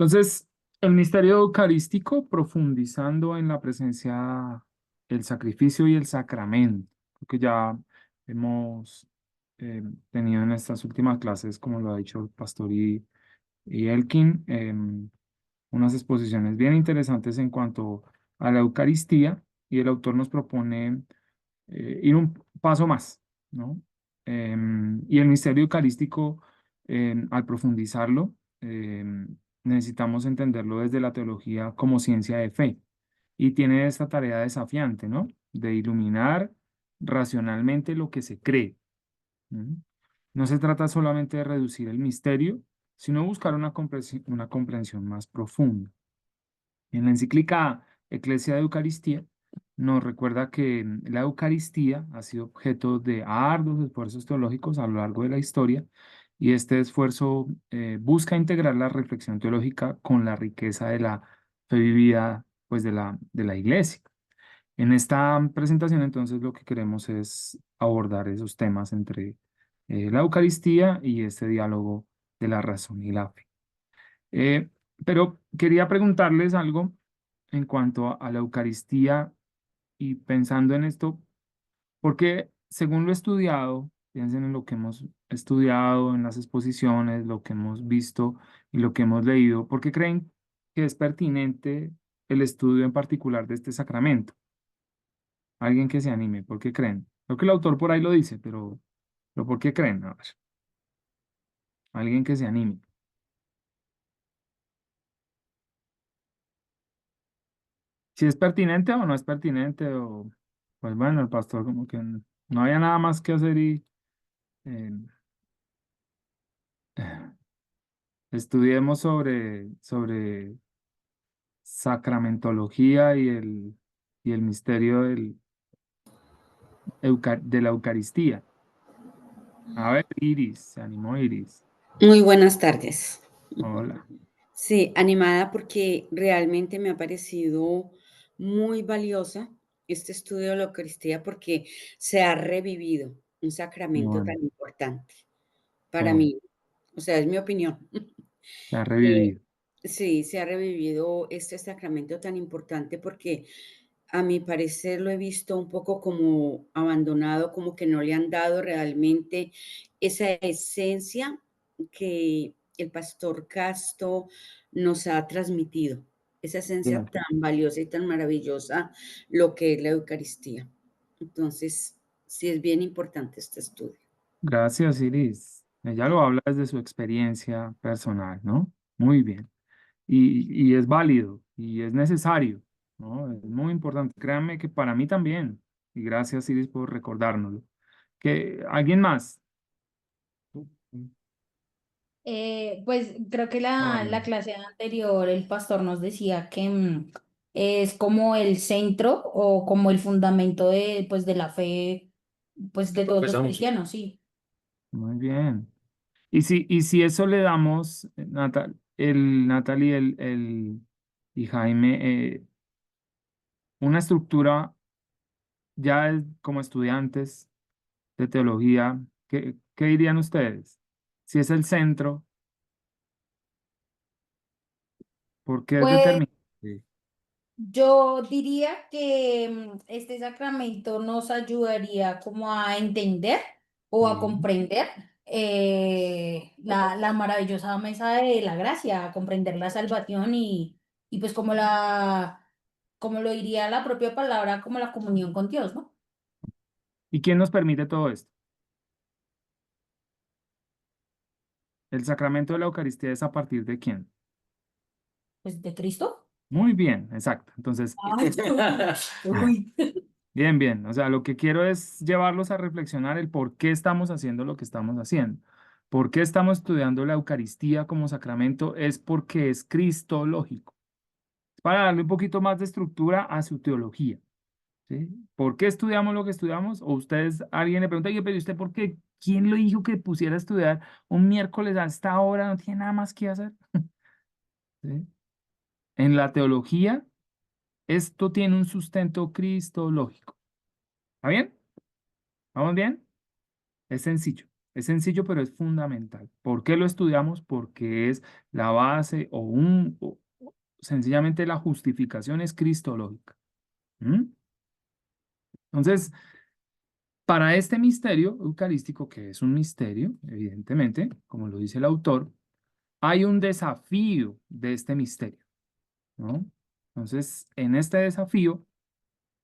Entonces, el misterio eucarístico, profundizando en la presencia, el sacrificio y el sacramento, que ya hemos tenido en estas últimas clases, como lo ha dicho el pastor y Elkin, unas exposiciones bien interesantes en cuanto a la Eucaristía, y el autor nos propone ir un paso más, ¿no? Y el misterio eucarístico, al profundizarlo, necesitamos entenderlo desde la teología como ciencia de fe. Y tiene esta tarea desafiante, ¿no? De iluminar racionalmente lo que se cree. ¿Mm? No se trata solamente de reducir el misterio, sino buscar una comprensión más profunda. En la encíclica Ecclesia de Eucaristía nos recuerda que la Eucaristía ha sido objeto de arduos esfuerzos teológicos a lo largo de la historia, y este esfuerzo busca integrar la reflexión teológica con la riqueza de la fe vivida, pues, de la Iglesia. En esta presentación, entonces, lo que queremos es abordar esos temas entre la Eucaristía y este diálogo de la razón y la fe. Eh, pero quería preguntarles algo en cuanto a la Eucaristía, y pensando en esto, porque según lo estudiado, piensen en lo que hemos estudiado en las exposiciones, lo que hemos visto y lo que hemos leído, ¿por qué creen que es pertinente el estudio en particular de este sacramento? Alguien que se anime, ¿por qué creen? Creo que el autor por ahí lo dice, pero ¿por qué creen? A ver, alguien que se anime. Si es pertinente o no es pertinente, o pues bueno, el pastor como que no había nada más que hacer y eh, estudiemos sobre sacramentología y el misterio de la Eucaristía. A ver, Iris, se animó Iris. Muy buenas tardes. Hola. Sí, animada porque realmente me ha parecido muy valiosa este estudio de la Eucaristía porque se ha revivido un Qué sacramento bueno, tan importante qué para bueno. mí. O sea, es mi opinión. Se ha Eh, revivido. sí, se ha revivido este sacramento tan importante porque a mi parecer lo he visto un poco como abandonado, como que no le han dado realmente esa esencia que el pastor Casto nos ha transmitido, esa esencia Bien. tan valiosa y tan maravillosa, lo que es la Eucaristía. Entonces, sí es bien importante este estudio. Gracias, Iris. Ella lo habla desde su experiencia personal, ¿no? Muy bien. Y es válido y es necesario, ¿no? Es muy importante. Créanme que para mí también. Y gracias, Iris, por recordárnoslo. Que alguien más. Pues creo que la Vale. clase anterior el pastor nos decía que es como el centro o como el fundamento de, pues, de la fe, pues, de todos los cristianos, sí. Muy bien. Y si eso le damos, Natalie, y Jaime, una estructura ya como estudiantes de teología, ¿qué dirían ustedes? Si es el centro, ¿por qué es Pues determinante? Sí. yo diría que este sacramento nos ayudaría como a entender o a Sí. comprender la maravillosa mesa de la gracia, a comprender la salvación y pues como lo diría la propia palabra, como la comunión con Dios, ¿no? ¿Y quién nos permite todo esto? El sacramento de la Eucaristía es a partir de quién. Pues de Cristo. Muy bien, exacto. Entonces, Ay, uy. bien, bien. O sea, lo que quiero es llevarlos a reflexionar el por qué estamos haciendo lo que estamos haciendo. ¿Por qué estamos estudiando la Eucaristía como sacramento? Es porque es cristológico. Para darle un poquito más de estructura a su teología. ¿Sí? ¿Por qué estudiamos lo que estudiamos? O ustedes, alguien le pregunta, oye, pero ¿y usted por qué? ¿Quién le dijo que pusiera a estudiar un miércoles a esta hora? No tiene nada más que hacer. ¿Sí? En la teología, esto tiene un sustento cristológico. ¿Está bien? ¿Vamos bien? Es sencillo. Es sencillo, pero es fundamental. ¿Por qué lo estudiamos? Porque es la base o sencillamente la justificación es cristológica. ¿Mm? Entonces, para este misterio eucarístico, que es un misterio, evidentemente, como lo dice el autor, hay un desafío de este misterio, ¿no? Entonces, en este desafío,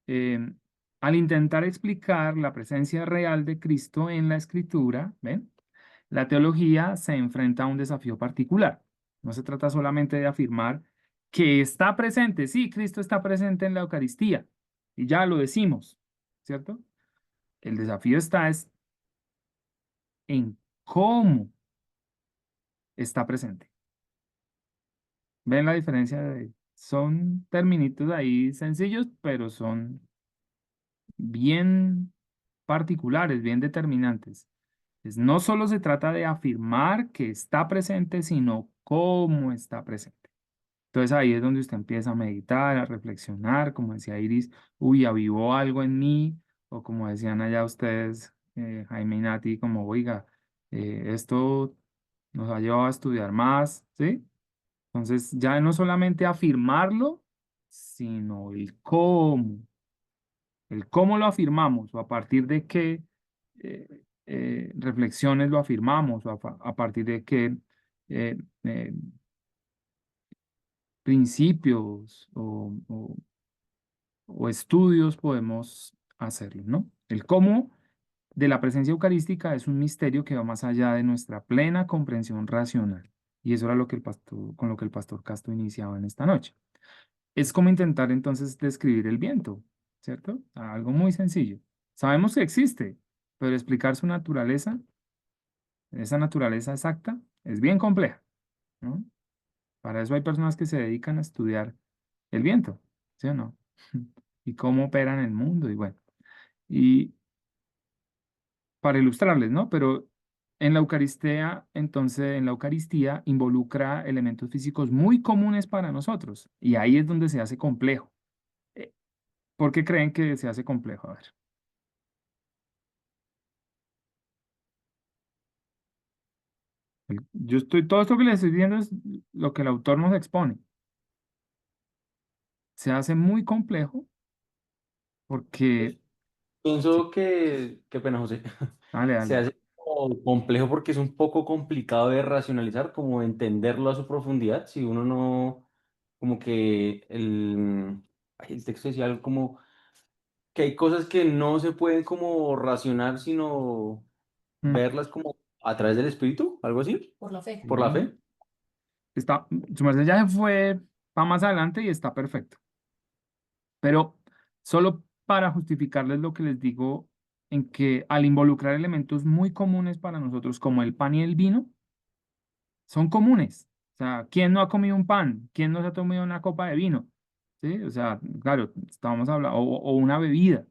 eh, al intentar explicar la presencia real de Cristo en la Escritura, ¿ven? La teología se enfrenta a un desafío particular. No se trata solamente de afirmar que está presente, sí, Cristo está presente en la Eucaristía, y ya lo decimos, ¿cierto? El desafío está es en cómo está presente. ¿Ven la diferencia? Son términos ahí sencillos, pero son bien particulares, bien determinantes. No solo se trata de afirmar que está presente, sino cómo está presente. Entonces ahí es donde usted empieza a meditar, a reflexionar, como decía Iris, uy, avivó algo en mí, o como decían allá ustedes, Jaime y Nati, como, oiga, esto nos ha llevado a estudiar más, ¿sí? Entonces ya no solamente afirmarlo, sino el cómo lo afirmamos, o a partir de qué reflexiones lo afirmamos, o a partir de qué eh, eh, principios o estudios podemos hacerlo, ¿no? El cómo de la presencia eucarística es un misterio que va más allá de nuestra plena comprensión racional. Y eso era lo que con lo que el pastor Castro iniciaba en esta noche. Es como intentar entonces describir el viento, ¿cierto? Algo muy sencillo. Sabemos que existe, pero explicar su naturaleza, esa naturaleza exacta, es bien compleja, ¿no? Para eso hay personas que se dedican a estudiar el viento, ¿sí o no? Y cómo opera en el mundo y bueno, y para ilustrarles, ¿no? Pero en la Eucaristía, entonces, en la Eucaristía involucra elementos físicos muy comunes para nosotros y ahí es donde se hace complejo. Eh, ¿Por qué creen que se hace complejo? A ver, todo esto que les estoy diciendo es lo que el autor nos expone. Se hace muy complejo Pues, porque, sí, pienso que, qué pena, José, dale, se dale. hace como complejo porque es un poco complicado de racionalizar, como entenderlo a su profundidad, si uno no, como que el texto decía algo como que hay cosas que no se pueden como racionar, sino Mm, verlas como a través del espíritu, algo así, Por la fe. por la sí. fe. Está, su merced ya se fue para más adelante y está perfecto. Pero solo para justificarles lo que les digo, en que al involucrar elementos muy comunes para nosotros, como el pan y el vino, son comunes. O sea, ¿quién no ha comido un pan? ¿Quién no se ha tomado una copa de vino? ¿Sí? O sea, claro, estábamos hablando, o una bebida.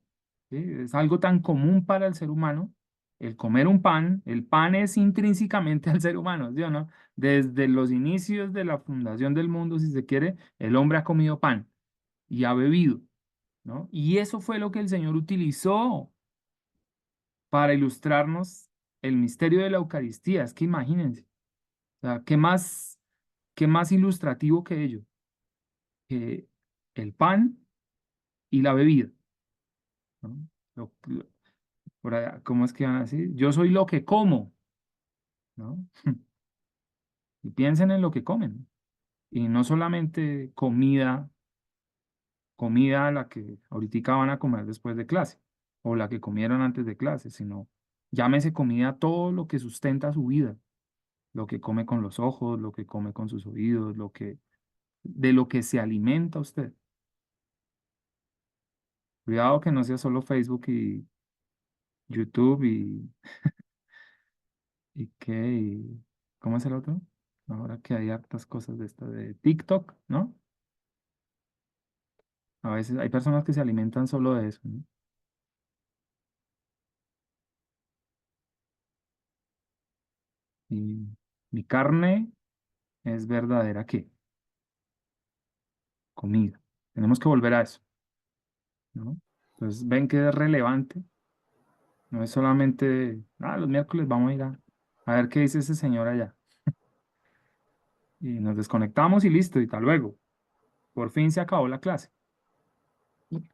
¿Sí? Es algo tan común para el ser humano. El comer un pan, el pan es intrínsecamente al ser humano, ¿sí o no? Desde los inicios de la fundación del mundo, si se quiere, el hombre ha comido pan y ha bebido, ¿no? Y eso fue lo que el Señor utilizó para ilustrarnos el misterio de la Eucaristía. Es que imagínense, o sea, qué más ilustrativo que ello? Que el pan y la bebida, ¿no? Por allá, ¿cómo es que van a decir? Yo soy lo que como, ¿no? Y piensen en lo que comen. Y no solamente comida a la que ahorita van a comer después de clase, o la que comieron antes de clase, sino llámese comida todo lo que sustenta su vida, lo que come con los ojos, lo que come con sus oídos, de lo que se alimenta usted. Cuidado que no sea solo Facebook y YouTube y ¿cómo es el otro? Ahora que hay hartas cosas de esta de TikTok, ¿no? A veces hay personas que se alimentan solo de eso, ¿no? Y mi carne es verdadera, ¿qué? Comida. Tenemos que volver a eso, ¿no? Entonces, ven que es relevante No es solamente, los miércoles vamos a ir a ver qué dice ese señor allá. Y nos desconectamos y listo, y tal luego. Por fin se acabó la clase.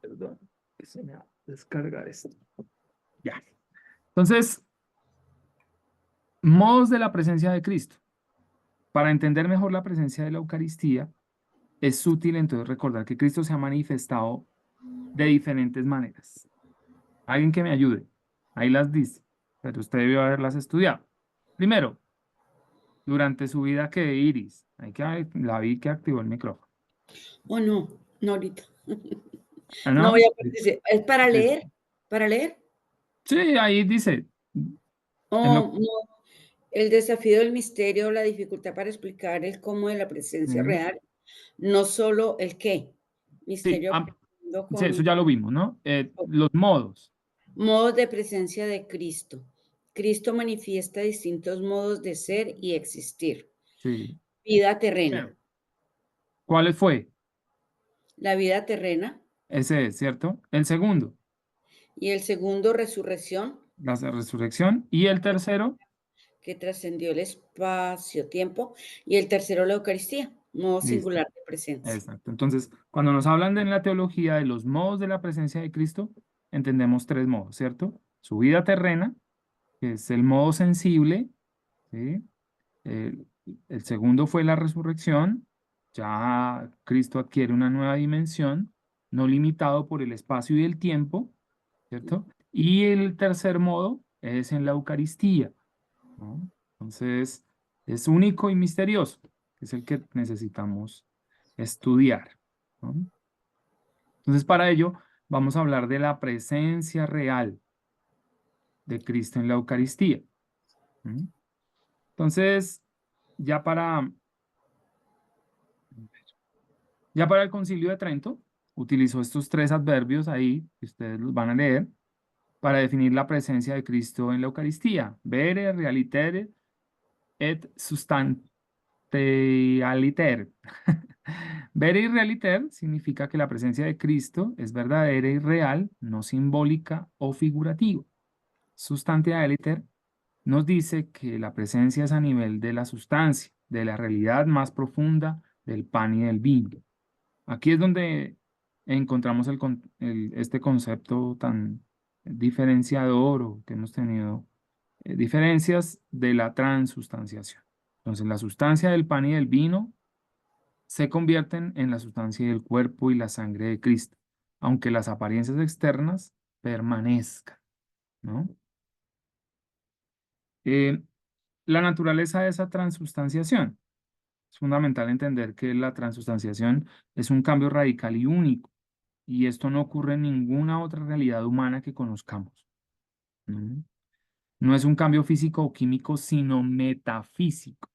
Perdón, que se me va a descargar esto. Ya. Entonces, modos de la presencia de Cristo. Para entender mejor la presencia de la Eucaristía, es útil entonces recordar que Cristo se ha manifestado de diferentes maneras. Alguien que me ayude. Ahí las dice, pero usted debió haberlas estudiado. Primero, durante su vida que Iris. La vi que activó el micrófono. Oh, no, no ahorita. Ah, No ¿no? voy a participar. ¿Es para leer? ¿Para leer? Sí, ahí dice. En lo, Oh, no. El desafío del misterio, la dificultad para explicar el cómo de la presencia mm, real, no solo el qué. sí, Misterio profundo sí, eso con ya lo vimos, ¿no? Los modos. modos de presencia de Cristo. Cristo manifiesta distintos modos de ser y existir. Sí. Vida terrena. Primero, ¿cuál fue? La vida terrena. Ese es, ¿cierto? El segundo, Y el segundo, resurrección, la resurrección. Y el tercero, que trascendió el espacio-tiempo. Y el tercero, la Eucaristía, modo listo. singular de presencia. Exacto. Entonces, cuando nos hablan en la teología de los modos de la presencia de Cristo, entendemos tres modos, ¿cierto? Su vida terrena, que es el modo sensible, ¿sí? El, el segundo fue la resurrección. Ya Cristo adquiere una nueva dimensión, no limitado por el espacio y el tiempo, ¿cierto? Y el tercer modo es en la Eucaristía, ¿no? Entonces, es único y misterioso, que es el que necesitamos estudiar, ¿no? Entonces, para ello, vamos a hablar de la presencia real de Cristo en la Eucaristía. ¿Mm? Entonces, ya para, ya para el Concilio de Trento, utilizó estos tres adverbios ahí, que ustedes los van a leer, para definir la presencia de Cristo en la Eucaristía. Vere, realitere, et substantialiter. Vere y realiter significa que la presencia de Cristo es verdadera y real, no simbólica o figurativa. Substantialiter nos dice que la presencia es a nivel de la sustancia, de la realidad más profunda del pan y del vino. Aquí es donde encontramos este concepto tan diferenciador o que hemos tenido diferencias de la transustanciación. Entonces, la sustancia del pan y del vino se convierten en la sustancia del cuerpo y la sangre de Cristo, aunque las apariencias externas permanezcan, ¿no? Eh, la naturaleza de esa transustanciación. Es fundamental entender que la transustanciación es un cambio radical y único, y esto no ocurre en ninguna otra realidad humana que conozcamos. ¿No? No es un cambio físico o químico, sino metafísico.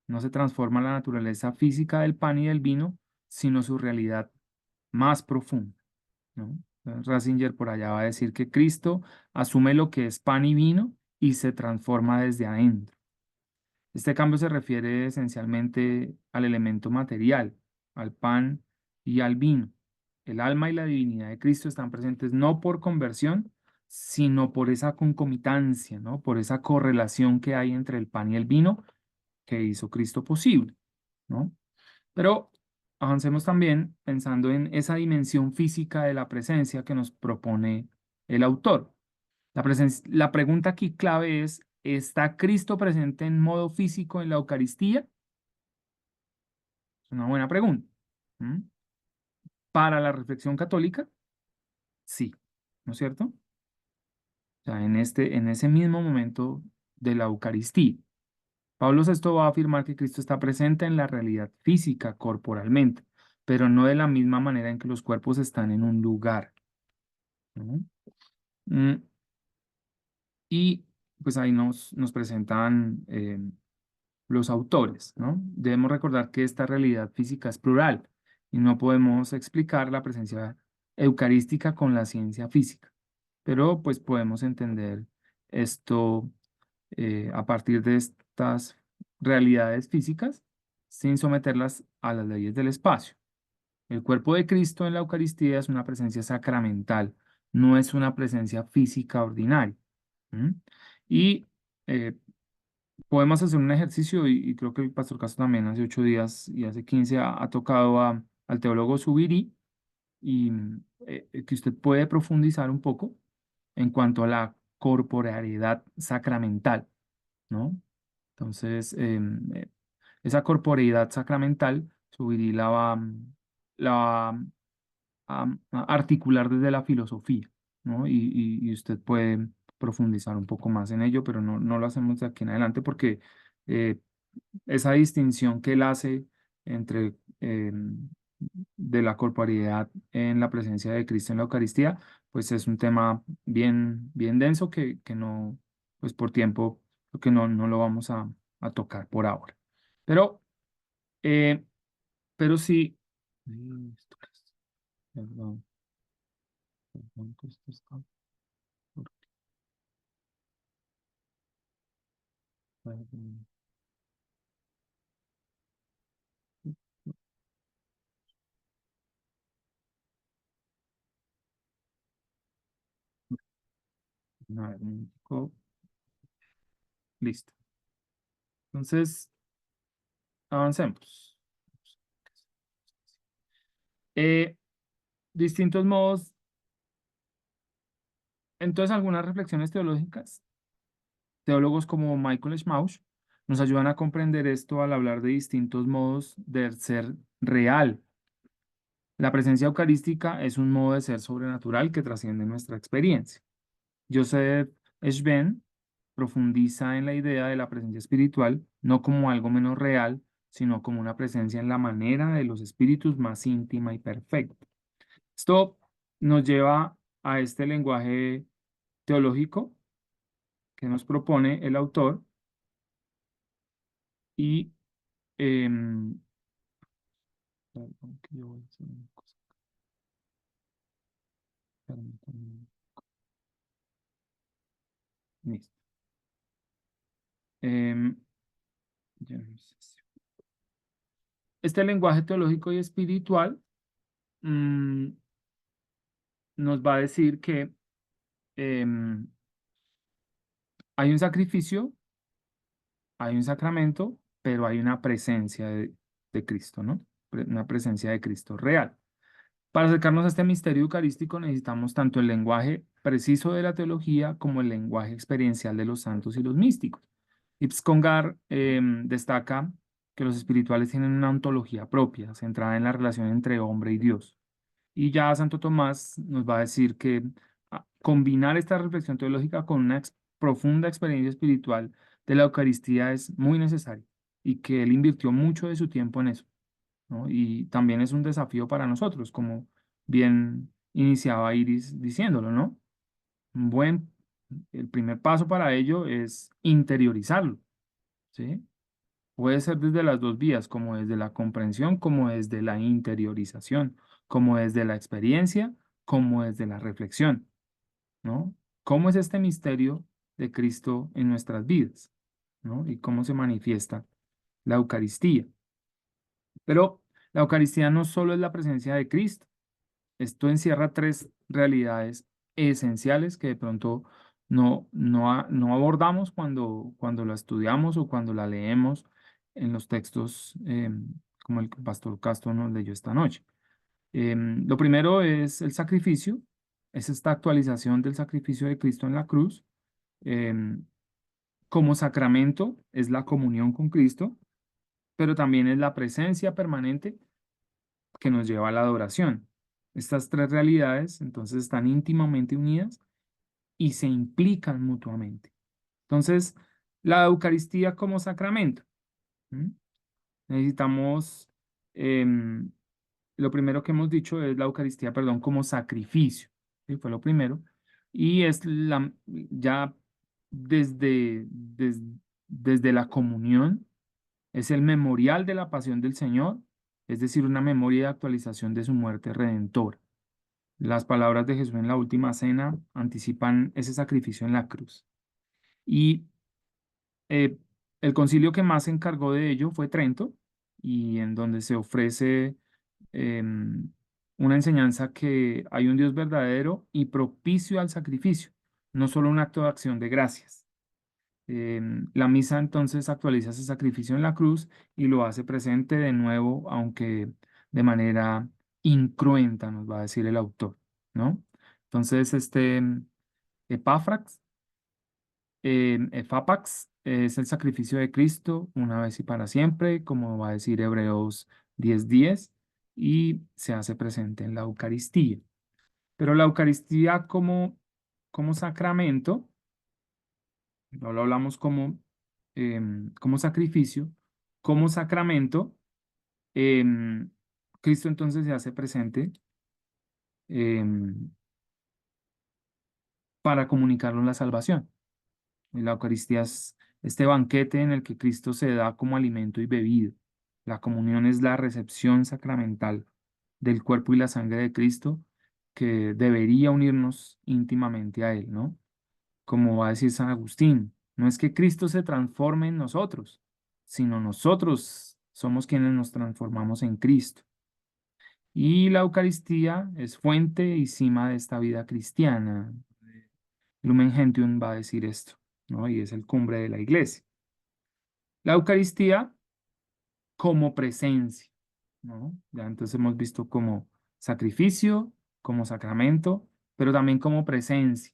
No se transforma la naturaleza física del pan y del vino, sino su realidad más profunda, ¿no? Ratzinger por allá va a decir que Cristo asume lo que es pan y vino y se transforma desde adentro. Este cambio se refiere esencialmente al elemento material, al pan y al vino. El alma y la divinidad de Cristo están presentes no por conversión, sino por esa concomitancia, ¿no? Por esa correlación que hay entre el pan y el vino que hizo Cristo posible, ¿no? Pero avancemos también pensando en esa dimensión física de la presencia que nos propone el autor. La pregunta aquí clave es, ¿está Cristo presente en modo físico en la Eucaristía? Es una buena pregunta. ¿Mm? Para la reflexión católica, sí, ¿no es cierto? O sea, en ese mismo momento de la Eucaristía. Pablo VI va a afirmar que Cristo está presente en la realidad física, corporalmente, pero no de la misma manera en que los cuerpos están en un lugar, ¿no? Mm, Y pues ahí nos presentan los autores, ¿no? Debemos recordar que esta realidad física es plural y no podemos explicar la presencia eucarística con la ciencia física, pero pues podemos entender esto a partir de estas realidades físicas sin someterlas a las leyes del espacio. El cuerpo de Cristo en la Eucaristía es una presencia sacramental, no es una presencia física ordinaria. ¿Mm? Y podemos hacer un ejercicio, y creo que el pastor Castro también hace 8 días y hace 15 ha tocado al teólogo Zubiri, y que usted puede profundizar un poco en cuanto a la corporealidad sacramental, ¿no? Entonces, esa corporeidad sacramental, Zubiri la va a articular desde la filosofía, ¿no? Y usted puede profundizar un poco más en ello, pero no lo hacemos de aquí en adelante porque eh, esa distinción que él hace entre de la corporeidad en la presencia de Cristo en la Eucaristía, pues es un tema bien denso que no, pues por tiempo, creo que no lo vamos a tocar por ahora. Pero, eh, pero sí, perdón, perdón, que esto está por- perdón. A ver, un momentico. Listo. Entonces, avancemos. Eh, distintos modos, entonces algunas reflexiones teológicas. Teólogos como Michael Schmauch nos ayudan a comprender esto al hablar de distintos modos de ser real. La presencia eucarística es un modo de ser sobrenatural que trasciende nuestra experiencia. Joseph Schwen profundiza en la idea de la presencia espiritual no como algo menos real, sino como una presencia en la manera de los espíritus más íntima y perfecta. Esto nos lleva a este lenguaje teológico que nos propone el autor y perdón, que yo voy a hacer una cosa. Permítanme. Listo. Em, ya no sé este lenguaje teológico y espiritual mm, nos va a decir que em, hay un sacrificio, hay un sacramento, pero hay una presencia de Cristo, ¿no? Una presencia de Cristo real. Para acercarnos a este misterio eucarístico necesitamos tanto el lenguaje preciso de la teología como el lenguaje experiencial de los santos y los místicos. Ibs Congar destaca que los espirituales tienen una ontología propia, centrada en la relación entre hombre y Dios. Y ya Santo Tomás nos va a decir que combinar esta reflexión teológica con una profunda experiencia espiritual de la Eucaristía es muy necesario y que él invirtió mucho de su tiempo en eso, ¿no? Y también es un desafío para nosotros, como bien iniciaba Iris diciéndolo, ¿no? Un buen, el primer paso para ello es interiorizarlo, ¿sí? Puede ser desde las dos vías, como desde la comprensión, como desde la interiorización, como desde la experiencia, como desde la reflexión, ¿no? ¿Cómo es este misterio de Cristo en nuestras vidas, ¿no? Y cómo se manifiesta la Eucaristía. Pero la Eucaristía no solo es la presencia de Cristo. Esto encierra tres realidades esenciales que de pronto no abordamos cuando la estudiamos o cuando la leemos en los textos como el que Pastor Castro nos leyó esta noche. Lo primero es el sacrificio, es esta actualización del sacrificio de Cristo en la cruz. em, Como sacramento es la comunión con Cristo, pero también es la presencia permanente que nos lleva a la adoración. Estas tres realidades entonces están íntimamente unidas y se implican mutuamente. Entonces, la Eucaristía como sacramento. ¿M? Necesitamos, em, lo primero que hemos dicho es la Eucaristía, perdón, como sacrificio. ¿Sí? Fue lo primero. Y es ya desde la comunión, es el memorial de la pasión del Señor, es decir, una memoria de actualización de su muerte redentora. Las palabras de Jesús en la última cena anticipan ese sacrificio en la cruz. Y eh, el concilio que más se encargó de ello fue Trento, y en donde se ofrece em, una enseñanza que hay un Dios verdadero y propicio al sacrificio, no solo un acto de acción de gracias. La misa entonces actualiza ese sacrificio en la cruz y lo hace presente de nuevo, aunque de manera incruenta, nos va a decir el autor, ¿no? Entonces, Epáfrax, Efapax es el sacrificio de Cristo una vez y para siempre, como va a decir Hebreos 10:10, y se hace presente en la Eucaristía. Pero la Eucaristía como sacramento, no lo hablamos como sacrificio, como sacramento, em, Cristo entonces se hace presente em, para comunicarnos la salvación. Y la Eucaristía es este banquete en el que Cristo se da como alimento y bebida. La comunión es la recepción sacramental del cuerpo y la sangre de Cristo que debería unirnos íntimamente a Él, ¿no? Como va a decir San Agustín, no es que Cristo se transforme en nosotros, sino nosotros somos quienes nos transformamos en Cristo. Y la Eucaristía es fuente y cima de esta vida cristiana. Lumen Gentium va a decir esto, ¿no? Y es el cumbre de la iglesia. La Eucaristía como presencia, ¿no? Ya entonces hemos visto como sacrificio, como sacramento, pero también como presencia.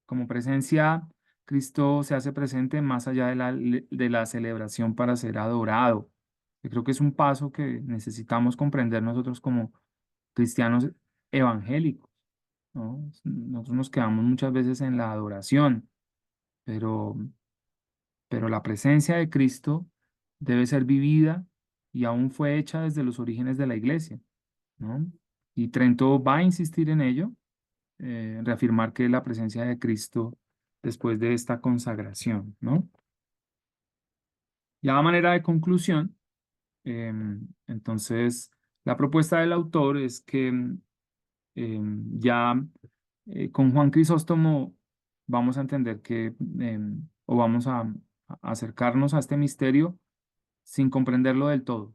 Como presencia, Cristo se hace presente más allá de la celebración para ser adorado. Yo creo que es un paso que necesitamos comprender nosotros como cristianos evangélicos, ¿no? Nosotros nos quedamos muchas veces en la adoración, pero, pero la presencia de Cristo debe ser vivida y aún fue hecha desde los orígenes de la iglesia, ¿no? Y Trento va a insistir en ello, reafirmar que la presencia de Cristo después de esta consagración, ¿no? Ya a manera de conclusión, entonces, la propuesta del autor es que ya con Juan Crisóstomo vamos a entender que, o vamos a acercarnos a este misterio sin comprenderlo del todo,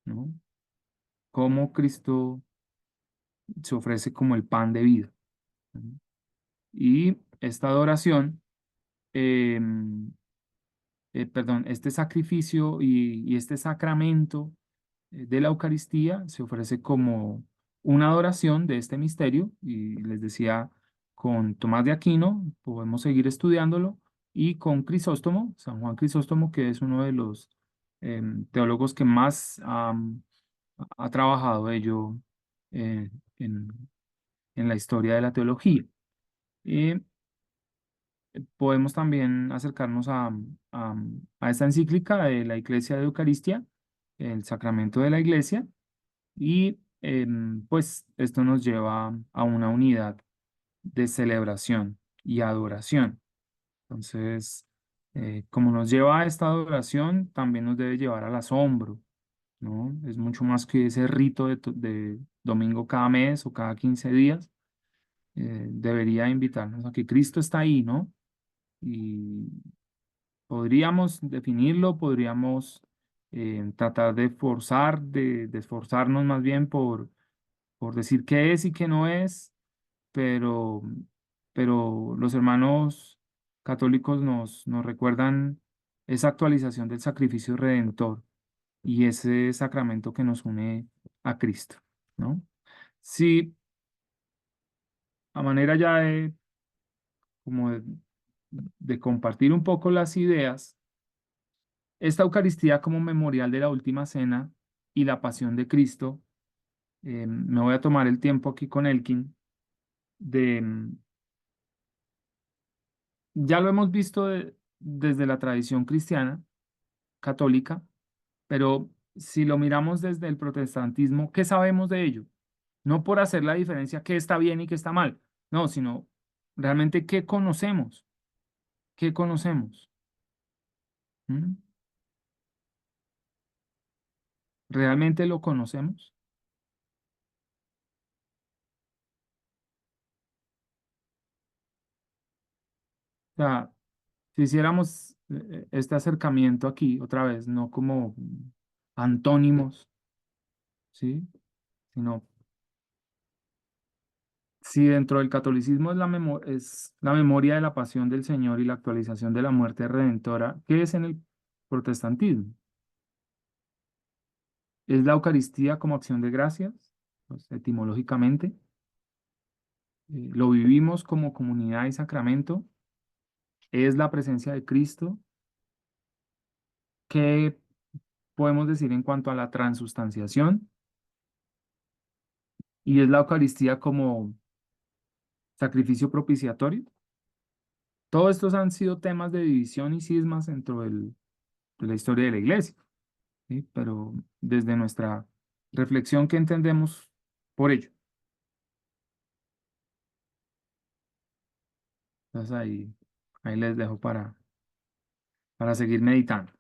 ¿no? Cómo Cristo se ofrece como el pan de vida, ¿no? Y esta adoración, perdón, este sacrificio y este sacramento de la Eucaristía se ofrece como una adoración de este misterio y les decía, con Tomás de Aquino podemos seguir estudiándolo y con Crisóstomo, San Juan Crisóstomo, que es uno de los teólogos que más ha trabajado ello eh, en, en la historia de la teología. Y podemos también acercarnos a esta encíclica de la Iglesia de Eucaristía, el sacramento de la Iglesia, y pues esto nos lleva a una unidad de celebración y adoración. Entonces, como nos lleva a esta adoración, también nos debe llevar al asombro, ¿no? Es mucho más que ese rito de domingo cada mes o cada 15 días. Debería invitarnos a que Cristo está ahí, ¿no? Y podríamos definirlo, podríamos tratar de forzar, de esforzarnos más bien por decir qué es y qué no es, pero, pero los hermanos católicos nos recuerdan esa actualización del sacrificio redentor y ese sacramento que nos une a Cristo, ¿no? Sí, a manera ya como de compartir un poco las ideas, esta Eucaristía como memorial de la última cena y la pasión de Cristo, me voy a tomar el tiempo aquí con Elkin de, ya lo hemos visto desde la tradición cristiana, católica, pero si lo miramos desde el protestantismo, ¿qué sabemos de ello? No por hacer la diferencia qué está bien y qué está mal, no, sino realmente qué conocemos, qué conocemos. ¿Mm? ¿Realmente lo conocemos? O sea, si hiciéramos este acercamiento aquí otra vez, no como antónimos, ¿sí? Sino Si dentro del catolicismo es la memoria de la pasión del Señor y la actualización de la muerte redentora, ¿qué es en el protestantismo? ¿Es la Eucaristía como acción de gracias? Pues, etimológicamente. ¿Lo vivimos como comunidad y sacramento? ¿Es la presencia de Cristo? ¿Qué podemos decir en cuanto a la transustanciación? ¿Y es la Eucaristía como sacrificio propiciatorio? Todos estos han sido temas de división y cismas dentro de la historia de la iglesia, ¿sí? Pero desde nuestra reflexión, ¿qué entendemos por ello? Entonces ahí les dejo para seguir meditando.